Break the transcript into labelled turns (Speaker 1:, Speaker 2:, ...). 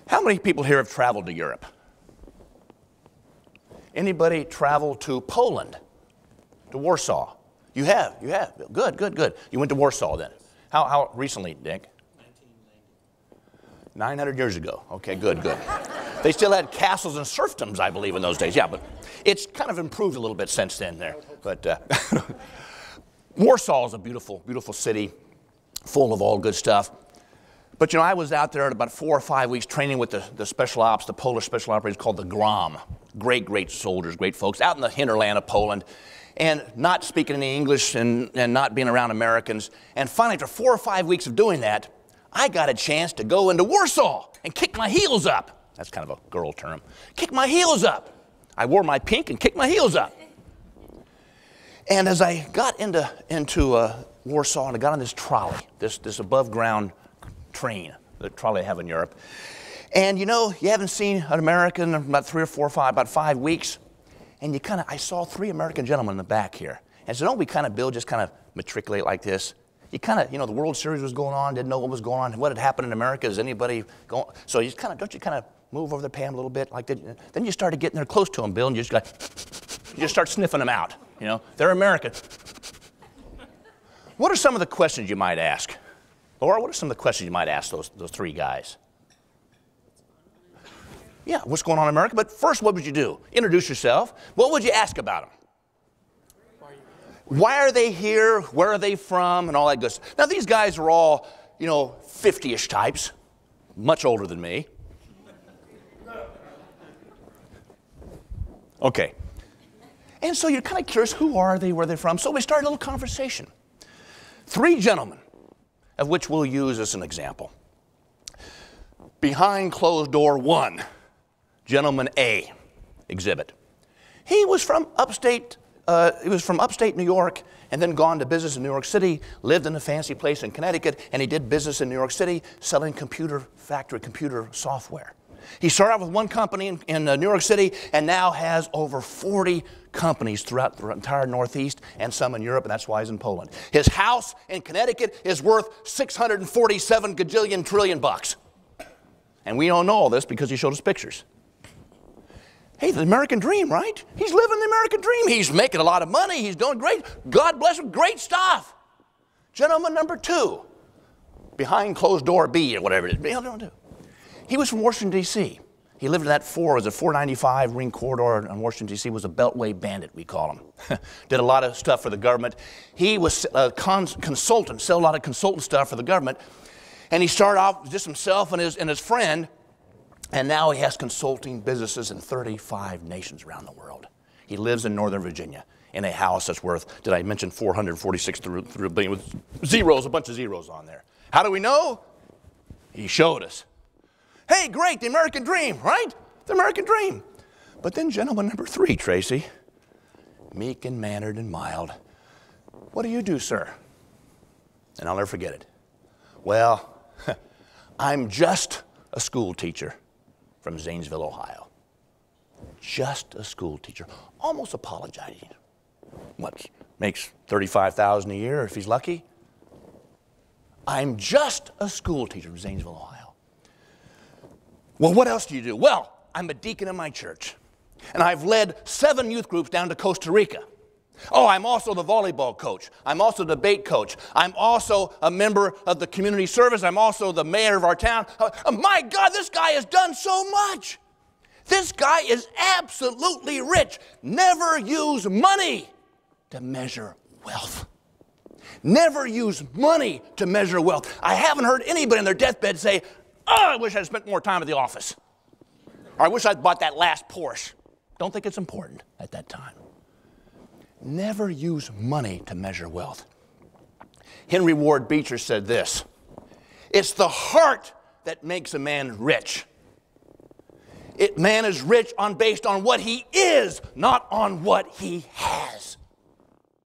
Speaker 1: How many people here have traveled to Europe? Anybody travel to Poland, to Warsaw? You have. Good, good, good. You went to Warsaw then. How recently, Dick? 900 years ago. Okay, good, good. They still had castles and serfdoms, I believe, in those days. Yeah, but it's kind of improved a little bit since then there. But Warsaw is a beautiful, beautiful city, full of all good stuff. But, you know, I was out there at about 4 or 5 weeks training with the special ops, the Polish special operators called the GROM. Great, great soldiers, great folks, out in the hinterland of Poland, and not speaking any English and not being around Americans. And finally, after 4 or 5 weeks of doing that, I got a chance to go into Warsaw and kick my heels up. That's kind of a girl term. Kick my heels up. I wore my pink and kicked my heels up. And as I got into Warsaw and I got on this trolley, this above ground train, the trolley I have in Europe. And you know, you haven't seen an American in about 3 or 4 or 5, about 5 weeks. And I saw 3 American gentlemen in the back here. And so don't we kind of, Bill, just kind of matriculate like this? You kind of, you know, the World Series was going on, didn't know what was going on, what had happened in America, is anybody going, so you kind of, don't you kind of move over there, pay them a little bit, like that. Then you started getting there close to them, Bill, and you just start sniffing them out, you know, they're American. What are some of the questions you might ask? Laura, what are some of the questions you might ask those 3 guys? Yeah, what's going on in America? But first, what would you do? Introduce yourself. What would you ask about them? Why are they here? Where are they from? And all that good stuff. Now, these guys are all, you know, 50-ish types, much older than me. Okay. And so you're kind of curious, who are they, where they're from? So we started a little conversation. 3 gentlemen, of which we'll use as an example. Behind closed door 1, gentleman A, exhibit. He was from upstate New York and then gone to business in New York City, lived in a fancy place in Connecticut, and he did business in New York City selling computer software. He started out with one company in New York City and now has over 40 companies throughout the entire Northeast and some in Europe, and that's why he's in Poland. His house in Connecticut is worth 647 gajillion trillion bucks. And we don't know all this because he showed us pictures. Hey, the American dream, right? He's living the American dream. He's making a lot of money. He's doing great. God bless him. Great stuff. Gentleman number 2, behind closed door B or whatever it is. He was from Washington, D.C. He lived in that 495 Marine Corridor in Washington, D.C. Was a Beltway bandit, we call him. Did a lot of stuff for the government. He was a consultant, sell a lot of consultant stuff for the government. And he started off just himself and his friend. And now he has consulting businesses in 35 nations around the world. He lives in Northern Virginia in a house that's worth, did I mention 446 through a billion with zeros, a bunch of zeros on there. How do we know? He showed us. Hey, great, the American dream, right? The American dream. But then gentleman number 3, Tracy, meek and mannered and mild. What do you do, sir? And I'll never forget it. Well, I'm just a school teacher from Zanesville, Ohio. Just a school teacher, almost apologizing. What, makes $35,000 a year if he's lucky? I'm just a school teacher from Zanesville, Ohio. Well, what else do you do? Well, I'm a deacon in my church, and I've led 7 youth groups down to Costa Rica. Oh, I'm also the volleyball coach. I'm also the debate coach. I'm also a member of the community service. I'm also the mayor of our town. My God, this guy has done so much. This guy is absolutely rich. Never use money to measure wealth. Never use money to measure wealth. I haven't heard anybody on their deathbed say, oh, I wish I'd spent more time at the office. Or I wish I'd bought that last Porsche. Don't think it's important at that time. Never use money to measure wealth. Henry Ward Beecher said this, it's the heart that makes a man rich. Man is rich based on what he is, not on what he has.